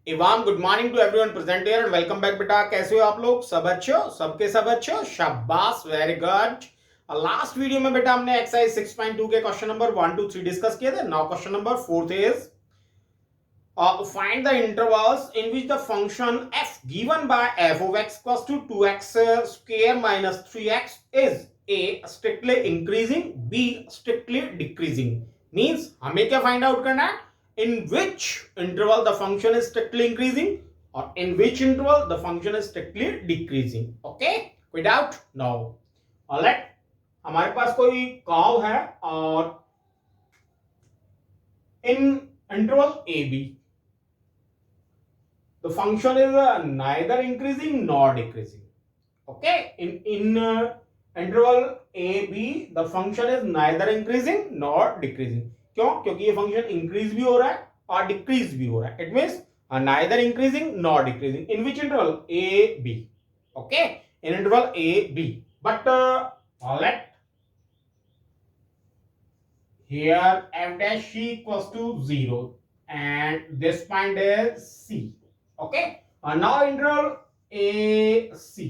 Ivan good morning to everyone present here and welcome back बेटा। कैसे हो आप लोग? सब अच्छे हो? सबके सब अच्छे हो? शाबाश, वेरी गुड। लास्ट वीडियो में बेटा हमने एक्सरसाइज 6.2 के क्वेश्चन नंबर 1 2 3 डिस्कस किए थे। Now question number 4 is find the intervals in which the function f given by f of x equals to 2x square minus 3x is a strictly increasing, b strictly decreasing। means हमें क्या find out करना है? in which interval the function is strictly increasing or in which interval the function is strictly decreasing। okay, कोई doubt? No. Alright, हमारे पास कोई curve है और in interval a b the function is neither increasing nor decreasing। okay, in interval a b the function is neither increasing nor decreasing। क्यों? क्योंकि ये function increase भी हो रहा है और डिक्रीज भी हो रहा है। It means neither increasing nor decreasing in which interval a b। okay, in interval a b, but all right, here f dash c equals to 0 and this point is c। okay, now interval AC,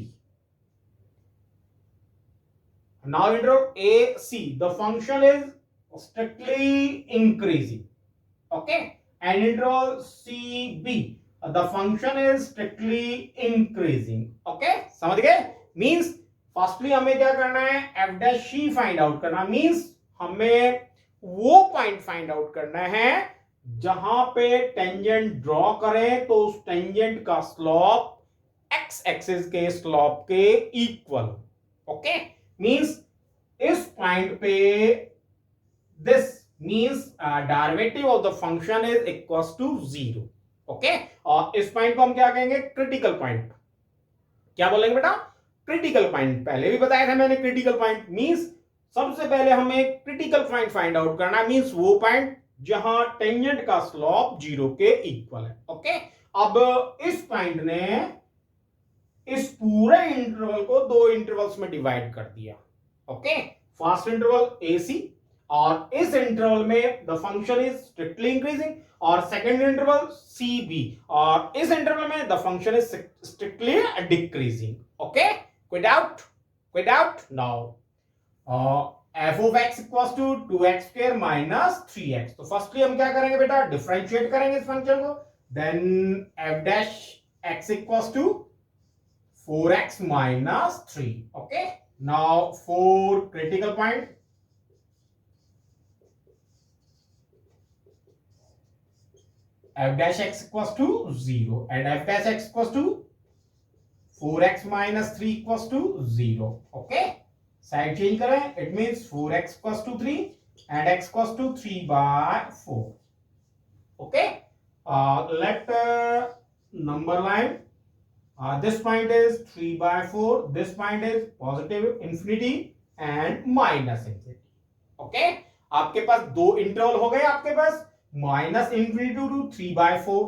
now interval AC the function is strictly increasing। okay, and interval CB the function is strictly increasing। okay, समझ गए? Means firstly हमें क्या करना है? f dash c find out करना। Means हमें वो point find out करना है जहां पे टेंजेंट ड्रॉ करें तो उस टेंजेंट का स्लोप एक्स एक्सिस के स्लोप के इक्वल। ओके, मींस इस पॉइंट पे this means derivative of the function is equals to 0। Okay, और इस पॉइंट को हम क्या कहेंगे? Critical point. क्या बोलेंगे बेटा? Critical point. पहले भी बताया था मैंने क्रिटिकल पॉइंट मींस सबसे पहले हमें क्रिटिकल पॉइंट फाइंड आउट करना। मींस वो पॉइंट जहां टेंजेंट का स्लोप 0 के इक्वल है। ओके, अब इस पॉइंट ने इस पूरे इंटरवल को दो इंटरवल्स में डिवाइड कर दिया। ओके, फर्स्ट इंटरवल AC और इस इंटरवल में the function is strictly increasing, और सेकेंड इंटरवल CB और इस इंटरवल में the function is strictly decreasing. Okay, कोई डाउट? कोई doubt? Now f of x equals to 2x square minus 3x। तो फर्स्टली हम क्या करेंगे बेटा? डिफरेंशिएट करेंगे इस फंक्शन को। Then f dash x equals to 4x minus 3। okay, now for critical point f dash x equals to 0 and f dash x equals to 4x minus 3 equals to 0। okay, side change करें, it means 4x equals to 3 and x equals to 3 by 4। okay, let number line this point is 3 by 4, this point is positive infinity and minus infinity। Okay, आपके पास दो interval हो गए। आपके पास minus infinity to 3 by 4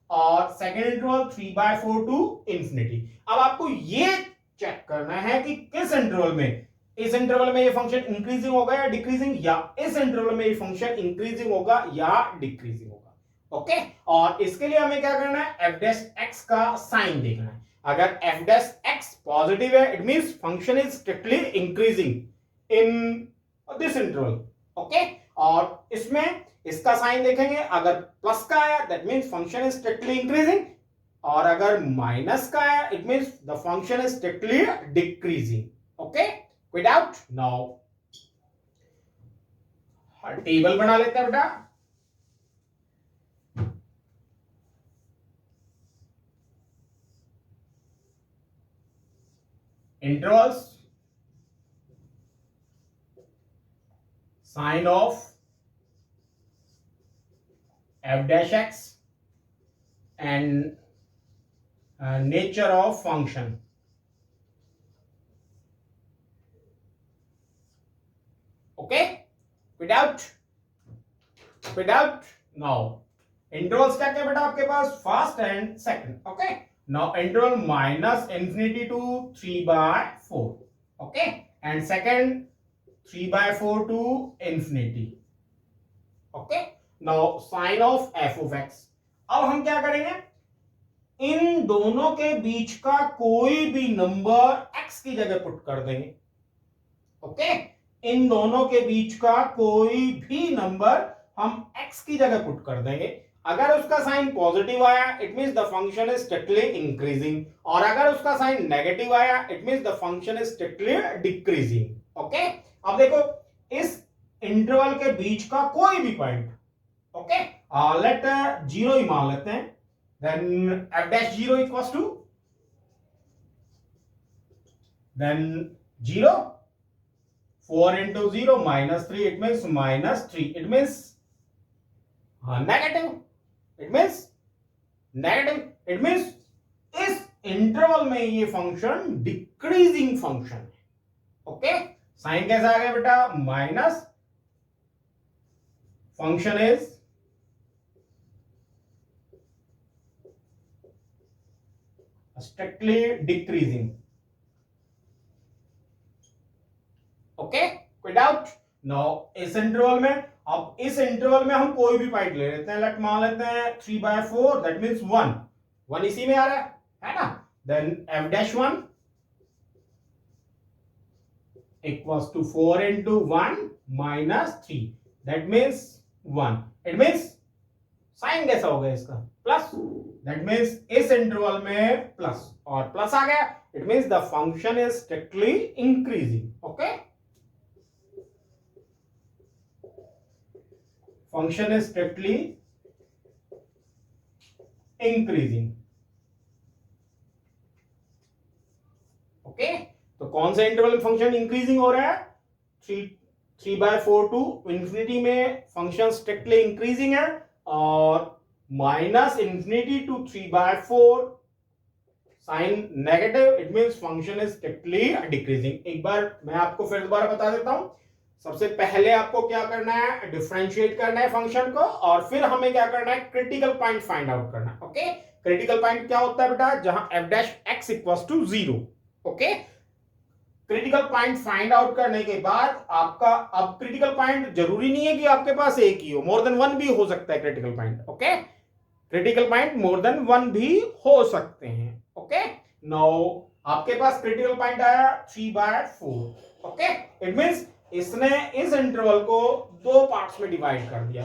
और second interval 3 by 4 to infinity. अब आपको ये चेक करना है कि किस इंटरवल में, इस इंटरवल में ये फंक्शन इंक्रीजिंग होगा या डिक्रीजिंग, या इस इंटरवल में ये फंक्शन इंक्रीजिंग होगा या डिक्रीजिंग होगा। ओके, और इसके लिए हमें क्या करना है? f डैश x का साइन देखना है। अगर f डैश x पॉजिटिव है it means function is strictly increasing in this interval. Okay, और इसमें इसका साइन देखेंगे, अगर प्लस का आया that means function is strictly increasing, और अगर माइनस का आया it means the function is strictly decreasing. Okay, कोई डाउट? नाउ टेबल बना लेते हैं बेटा। intervals, sine of f dash x and nature of function। okay, without now intervals क्या क्या बेटा आपके पास? First and second. Okay, now interval minus infinity to 3 by 4। okay, and second 3 by 4 to infinity। okay, now sine of f of x। अब हम क्या करेंगे? इन दोनों के बीच का कोई भी नंबर x की जगह पुट कर देंगे। ओके, इन दोनों के बीच का कोई भी नंबर हम x की जगह पुट कर देंगे। अगर उसका साइन पॉजिटिव आया it means the function is strictly increasing, और अगर उसका साइन नेगेटिव आया it means the function is strictly decreasing. Okay, अब देखो इस इंटरवल के बीच का कोई भी पॉइंट, ओके, लेट 0 ही मान लेते हैं, then f dash 0 equals to then 0, 4 into 0 minus 3, it means minus 3, it means negative, it means negative, it means इस इंटरवल में ये फंक्शन डिक्रीजिंग फंक्शन है। ओके, साइन कैसा आ गया बेटा, minus, function is strictly decreasing. Okay, कोई doubt? Now इस interval में, अब इस इंटरवल में हम कोई भी पॉइंट ले लेते हैं, लेट मान लेते हैं 3/4, दैट मींस 1 इसी में आ रहा है ना, then f dash 1 equals to 4 into 1 minus 3, that means 1, it means sign कैसा हो गया इसका, प्लस, दैट मींस इस इंटरवल में प्लस, और प्लस आ गया it means the function is strictly increasing. Okay, function is strictly increasing. Okay, तो कौन सा इंटरवल में फंक्शन इंक्रीजिंग हो रहा है, 3/4 टू इंफिनिटी में फंक्शन स्ट्रिक्टली इंक्रीजिंग है, और minus infinity to 3/4 sign negative, it means function is strictly decreasing. एक बार मैं आपको फिर दोबारा बता देता हूं, सबसे पहले आपको क्या करना है, डिफरेंशिएट करना है फंक्शन को, और फिर हमें क्या करना है, क्रिटिकल पॉइंट फाइंड आउट करना है। ओके, क्रिटिकल पॉइंट क्या होता है बेटा, जहां f dash x equals to 0। Okay, critical point find out करने के बाद आपका, अब क्रिटिकल पॉइंट जरूरी नहीं है कि आपके पास एक ही हो, मोर देन 1 भी हो सकता है critical point. Okay, critical point more than 1 भी हो सकते हैं। ओके, नाउ आपके पास क्रिटिकल पॉइंट आया 3/4। ओके, इट मींस इसने इस इंटरवल को दो पार्ट्स में डिवाइड कर दिया,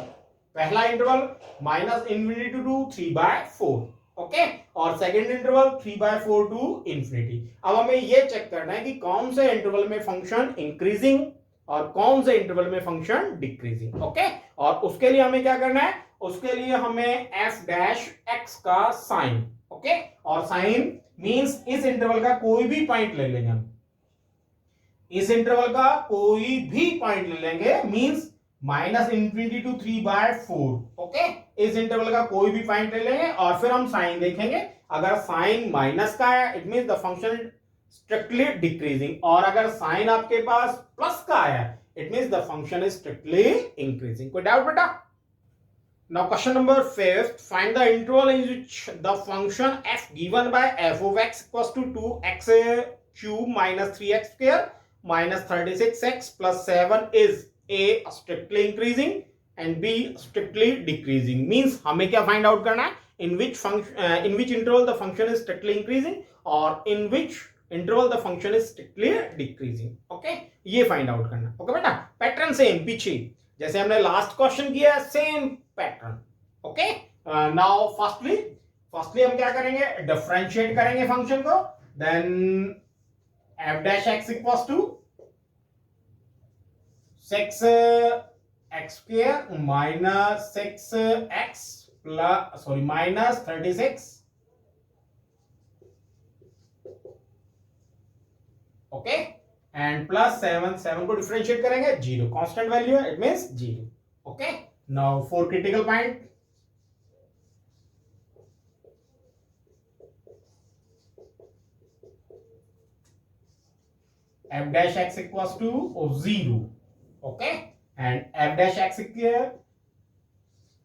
पहला interval minus infinity to 3/4, okay, और सेकेंड इंटरवल 3/4 टू इंफिनिटी। अब हमें यह चेक करना है कि कौन से इंटरवल में फंक्शन इंक्रीजिंग और कौन से इंटरवल में फंक्शन डिक्रीजिंग। ओके, और उसके लिए हमें क्या करना है, उसके लिए हमें f dash x का साइन, ओके, और साइन मींस इस इंटरवल का कोई भी पॉइंट ले लेंगे हम, इस इंटरवल का कोई भी पॉइंट ले लेंगे, means minus infinity to 3/4। Okay, इस इंटरवल का कोई भी पॉइंट ले लेंगे और फिर हम साइन देखेंगे, अगर साइन माइनस का है it means the function strictly decreasing, और अगर साइन आपके पास प्लस का आया it means the function is strictly increasing. कोई डाउट बेटा? Now question number 5, find the interval in which the function f given by f of x equals to 2x cube minus 3x square minus 36x plus 7 is a strictly increasing and b strictly decreasing। Means हमें क्या find out करना है, in which interval the function is strictly increasing or in which interval the function is strictly decreasing। okay, ये find out करना। okay बेटा, pattern same पीछे जैसे हमने लास्ट क्वेश्चन किया, same pattern. Okay, now firstly हम क्या करेंगे, डिफरेंशिएट करेंगे फंक्शन को, then f dash x equals to 6x square minus 6x plus minus 36, okay, and plus 7 को डिफरेंशिएट करेंगे, 0 कांस्टेंट वैल्यू है, it means 0। Okay, now for critical point, f dash x equals to 0, okay, and f dash x square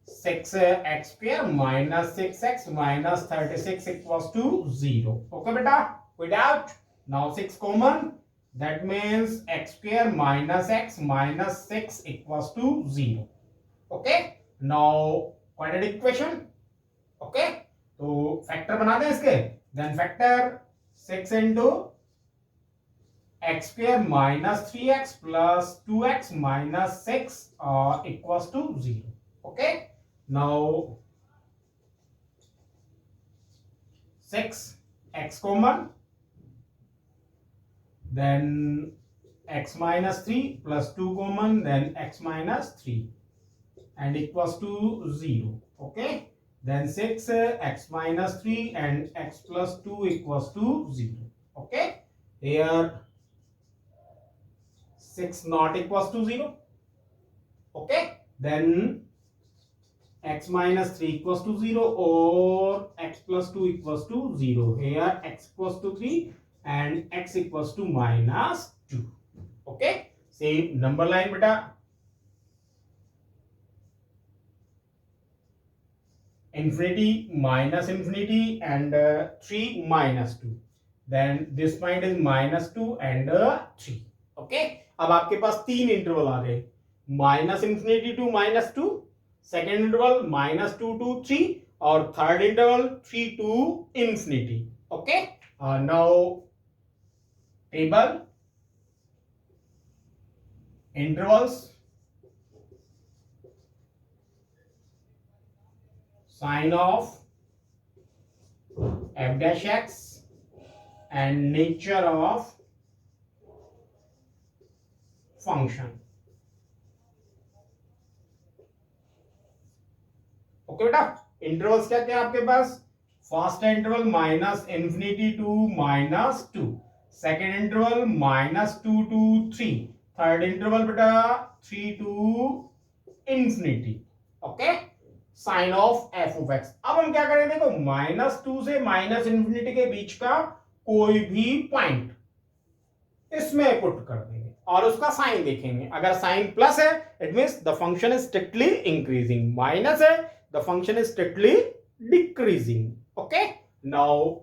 6x square minus 6x minus 36 equals to 0। okay beta, without, now 6 common, that means x square minus x minus 6 equals to 0। okay, now quadratic equation, okay, तो factor बना दें इसके, then factor 6 into x square minus 3x plus 2x minus 6 equals to 0. Okay, now 6x common, then x minus 3 plus 2 common, then x minus 3 and equals to 0. Okay, then 6 x minus 3 and x plus 2 equals to 0. Okay, here 6 not equals to 0. Okay, then x minus 3 equals to 0 or x plus 2 equals to 0. Here x equals to 3 and x equals to minus 2. Okay, same number line beta. Infinity minus infinity and 3 minus 2. Then this point is minus 2 and 3. Okay, अब आपके पास तीन interval आ गए, minus infinity to minus 2, second interval minus 2 to 3 और third interval 3 to infinity. Okay, now table intervals, sign of f dash x and nature of function. Okay बेटा, intervals क्या क्या आपके पास, first interval minus infinity to minus 2, second interval minus 2 to 3, third interval बेटा 3 to infinity. Okay, sign of F of X. अब हम क्या करेंगे, देखो माइनस 2 से माइनस इंफिनिटी के बीच का कोई भी पॉइंट इसमें पुट कर देंगे और उसका साइन देखेंगे. अगर साइन प्लस है it means the function is strictly increasing, minus है the function is strictly decreasing. Okay, now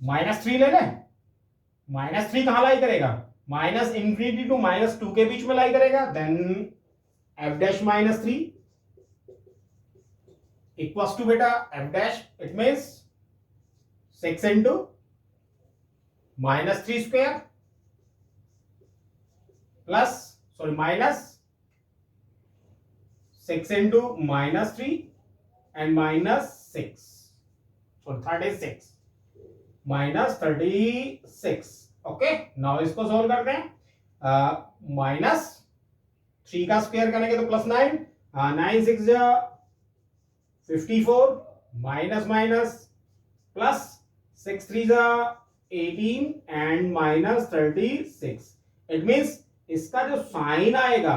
minus 3 ले लें. माइनस 3 कहां लाई करेगा, माइनस इंफिनिटी टू माइनस 2 के बीच में लाई करेगा. Then F dash minus 3 equals to बेटा F dash, it means 6 into minus 3 square plus minus 6 into minus 3 and minus 6, so 36 minus 36. Okay, now इसको सोल्व करते हैं. माइनस 3 का स्क्वायर करेंगे तो plus 9, 9 6 54 minus minus plus 6 3 18 and minus 36. It means इसका जो sign आएगा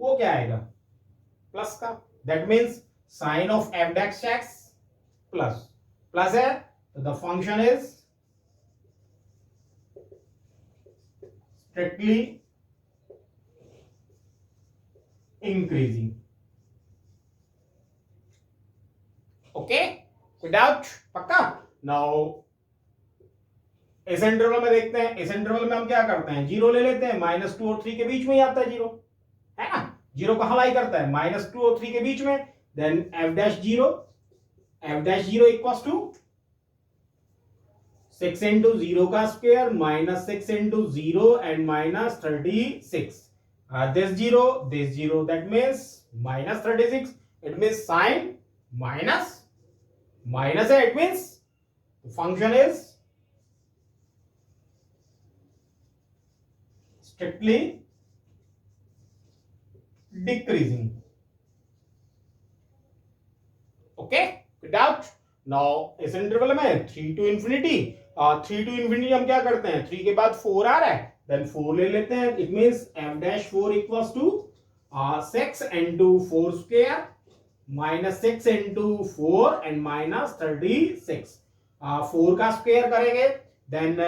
वो क्या आएगा, प्लस का. That means sign of f dash x plus plus है तो the function is strictly increasing. Okay, कोई डाउट, पक्का. नाउ इस इंटरवल में देखते हैं, इस इंटरवल में हम क्या करते हैं, जीरो ले लेते हैं. माइनस 2 और 3 के बीच में ही आता है जीरो, है ना. जीरो कहां लाई करता है, माइनस 2 और 3 के बीच में. Then F dash zero equals to 6 into 0 का square minus 6 into 0 and minus 36. This zero that means minus 36. It means sign minus minus है, it means function is strictly decreasing. Okay, doubt. Now इस interval में 3 to infinity, 3 to infinity हम क्या करते हैं, 3 के बाद 4 आ रहा है, then 4 ले लेते हैं. It means f dash 4 equals to 6 into 4 square minus 6 into 4 and minus 36. 4 का स्क्वायर करेंगे, then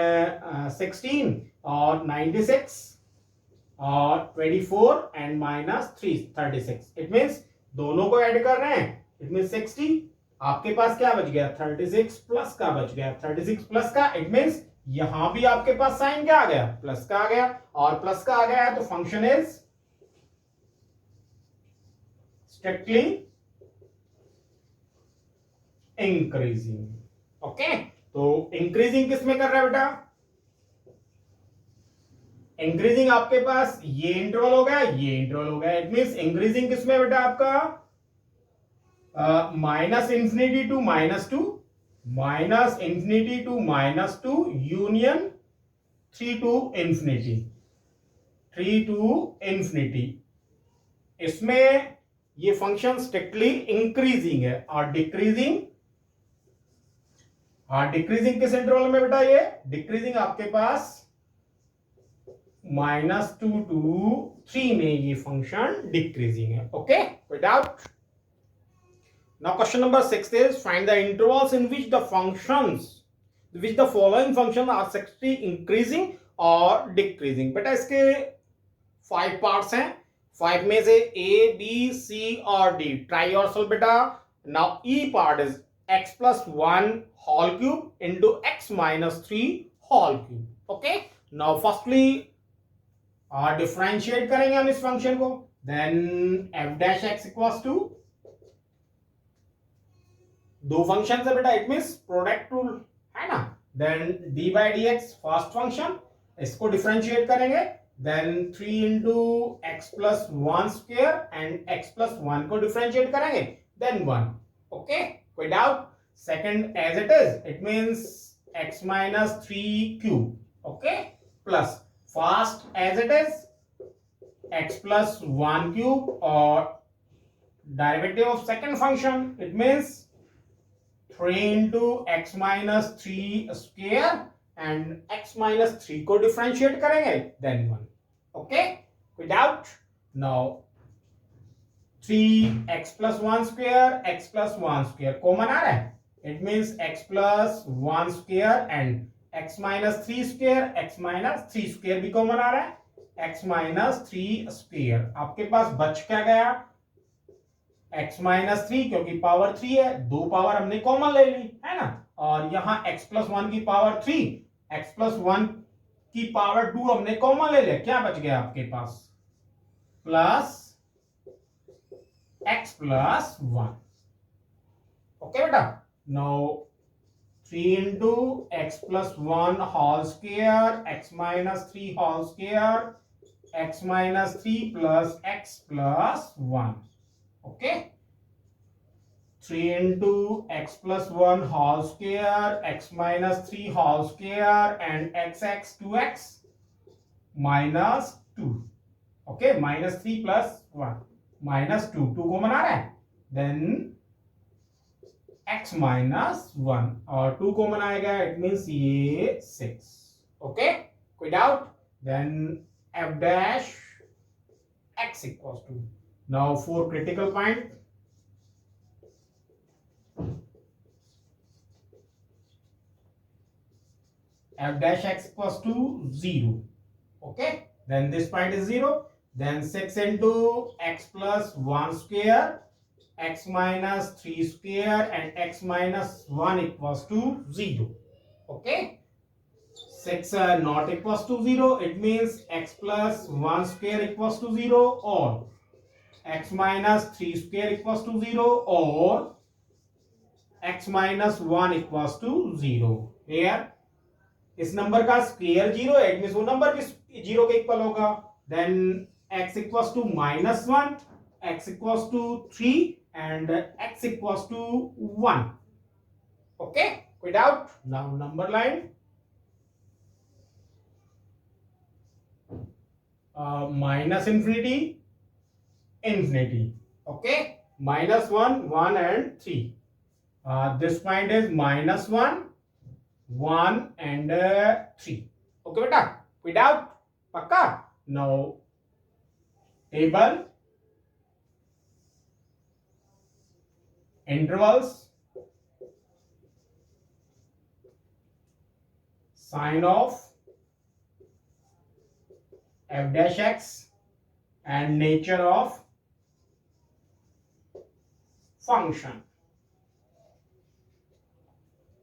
16 और 96 और 24 एंड माइनस 36. इट मींस दोनों को ऐड कर रहे हैं, इट मींस 60. आपके पास क्या बच गया, 36 प्लस का बच गया, 36 प्लस का. इट मींस यहां भी आपके पास साइन क्या आ गया, प्लस का आ गया, और प्लस का आ गया है तो function is strictly increasing. Okay, तो इंक्रीजिंग किस में कर रहा है बेटा? इंक्रीजिंग आपके पास ये इंटरवल हो गया, ये इंटरवल हो गया। इट मींस इंक्रीजिंग किसमें बेटा आपका? Minus infinity to -2, minus infinity to -2 union 3 to infinity, 3 to infinity. इसमें ये फंक्शन स्ट्रिक्टली इंक्रीजिंग है। और डिक्रीजिंग, डिक्रीजिंग किस इंटरवल में बेटा? ये डिक्रीजिंग आपके पास -2 टू 3 में ये फंक्शन डिक्रीजिंग है। ओके, कोई doubt? Now question number 6 is find the intervals in which the functions, which the following functions are strictly increasing or decreasing। बेटा इसके 5 पार्ट्स हैं, 5 में से A, B, C और D। Try yourself बेटा। Now E part is x plus 1 whole cube into x minus 3 whole cube। Okay, now firstly differentiate करेंगे हम इस फंक्शन को। Then f dash x equals to, दो फंक्शन है बेटा, it means product rule है ना। Then d by d x first function, इसको डिफरेंशिएट करेंगे। Then 3 into x plus 1 square and x plus 1 को डिफरेंशिएट करेंगे, देन 1। ओके, कोई doubt? Second as it is, it means x minus 3 cube. Okay, plus first as it is x plus 1 cube और derivative of second function, it means 3 into x minus 3 square and x minus 3 को differentiate करेंगे, then 1। Okay, कोई doubt? Now 3x plus 1 square, x plus 1 square common आ रहा है, it means x plus 1 square and x minus 3 square, x minus 3 square भी common आ रहा है, x minus 3 square। आपके पास बच क्या गया? x माइनस 3, क्योंकि पावर 3 है, दो पावर हमने कॉमन ले ली है ना। और यहां x प्लस 1 की पावर 3, x प्लस 1 की पावर 2 हमने कॉमन ले लिया। क्या बच गया आपके पास? Plus x plus 1। ओके बेटा, now 3 into x plus 1 whole square, x minus 3 whole square, x minus 3 plus x plus 1। Okay, 3 into x plus 1 whole square, x minus 3 whole square and x 2x minus 2। Okay, minus 3 plus 1 minus 2, 2 common आ रहा है, then x minus 1 और 2 common आएगा, it means ये 6। Okay, कोई doubt? then f dash x equals to, now for critical point, f dash x equals to 0। okay, then this point is 0, then 6 into x plus 1 square, x minus 3 square and x minus 1 equals to 0। okay, 6 not equals to 0, it means x plus 1 square equals to 0 or x minus 3 square equals to 0 or x minus 1 equals to 0। here इस number का square 0 है, it means वो number भी 0 के equal होगा। Then x equals to -1, x equals to 3 and x equals to 1। Okay, कोई doubt? Now number line, minus infinity infinity। okay, -1, 1 and 3। this point is -1, 1 and 3। okay बेटा, कोई doubt? पक्का? now table intervals, sign of f dash x and nature of function.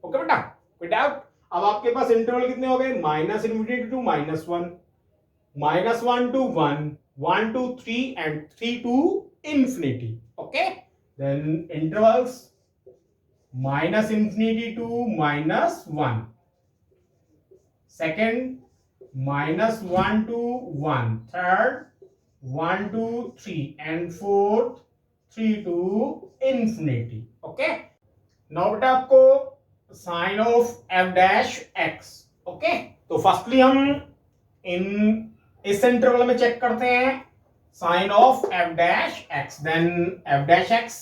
Okay बेटा, कोई doubt? अब आपके पास interval कितने हो गए? Minus infinity to -1, -1 to 1, 1 to 3 and 3 to infinity. Okay, then intervals minus infinity to minus one, second minus one to one, third one to three, and fourth three to infinity. Okay, now बेटा आपको sign of f dash x. Okay, तो firstly हम इस interval में check करते हैं sign of f dash x, then F dash x.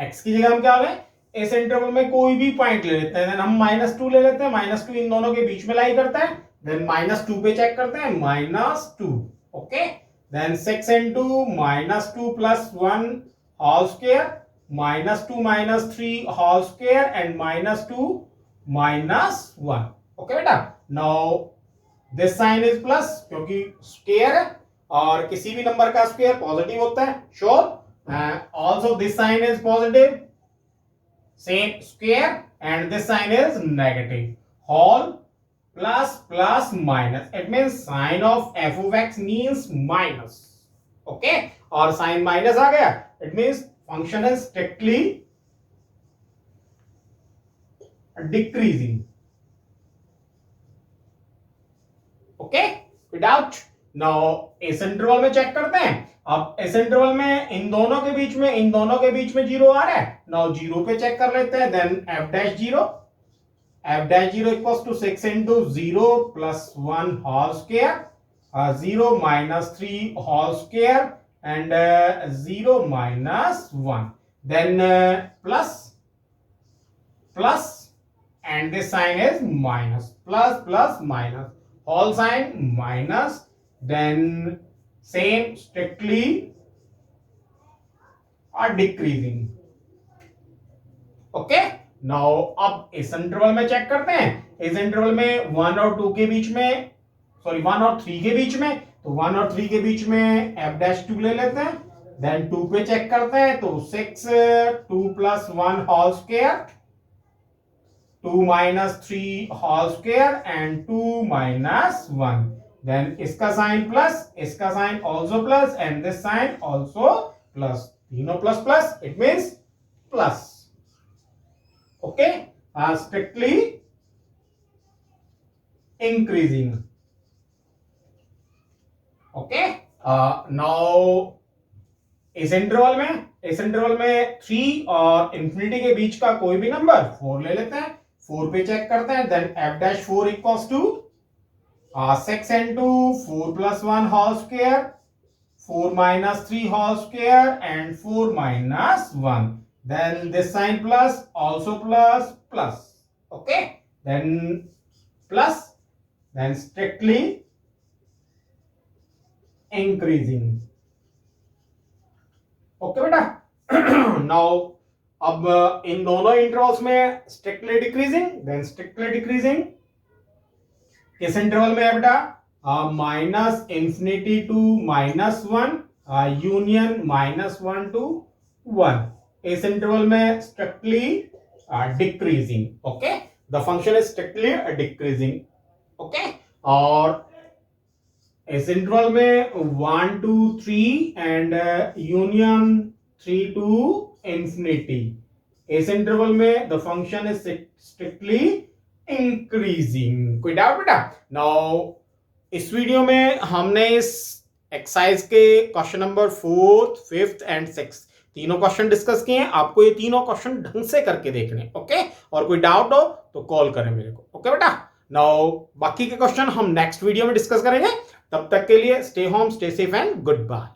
X की जगह हम क्या लें, इस इंटरवल में कोई भी पॉइंट ले लेते हैं, देन हम -2 ले लेते हैं, -2 इन दोनों के बीच में लाई करता है, देन -2 पे चेक करते हैं, -2। Okay, then 6 into -2 plus 1 whole square, -2 minus 3 whole square, and -2 minus 1। Okay बेटा, now this sign is plus क्योंकि स्क्वायर है और किसी भी नंबर का स्क्वायर पॉजिटिव होता है, sure. Also this sign is positive, same square, and this sign is negative, whole plus plus minus, it means sign of F of x means minus. Okay, और sign minus आ गया, it means function is strictly decreasing. Okay, without. Now इस interval में check करते हैं। अब इस interval में इन दोनों के बीच में जीरो आ रहा है, नाउ जीरो पे चेक कर लेते हैं, then F dash zero, f dash 0 equals to 6 into 0 plus 1 whole square, 0 minus 3 whole square, and 0 minus 1, then plus, and this sign is minus, plus plus minus, whole sign minus, then same strictly are decreasing। Okay, now अब इस interval में check करते हैं। इस interval में 1 और 2 के बीच में, सॉरी 1 और 3 के बीच में, तो 1 और 3 के बीच में f डैश 2 ले लेते हैं, देन 2 पे चेक करते हैं, तो 6 2 plus 1 whole square, 2 minus 3 whole square, and 2 minus 1, देन इसका साइन प्लस, इसका sign also plus, and this sign also plus, तीनों plus plus, it means plus. Okay, strictly increasing। Okay, now इस इंटरवल में 3 और इंफिनिटी के बीच का कोई भी नंबर 4 ले लेते हैं, 4 पे चेक करते हैं, then f dash 4 equals to 6 into 4 plus 1 whole square, 4 minus 3 whole square, and 4 minus 1, then this sign plus, also plus plus। okay, then plus, then strictly increasing। okay बेटा, now अब इन दोनों intervals में strictly decreasing, then strictly decreasing। किस interval में है बेटा, minus infinity to -1, union -1 to 1। इस interval में strictly decreasing. Okay, the function is strictly decreasing. Okay, और इस इंटरवल में 1 to 3 and union 3 to infinity. इस इंटरवल में the function is strictly increasing. कोई डाउट बेटा? नाउ इस वीडियो में हमने इस एक्सरसाइज के question number 4th, 5th and 6th तीनों क्वेश्चन डिस्कस किए हैं। आपको ये तीनों क्वेश्चन ढंग से करके देखने। ओके, और कोई डाउट हो तो कॉल करें मेरे को। ओके बेटा, नाउ बाकी के क्वेश्चन हम नेक्स्ट वीडियो में डिस्कस करेंगे। तब तक के लिए stay home, stay safe and good bye.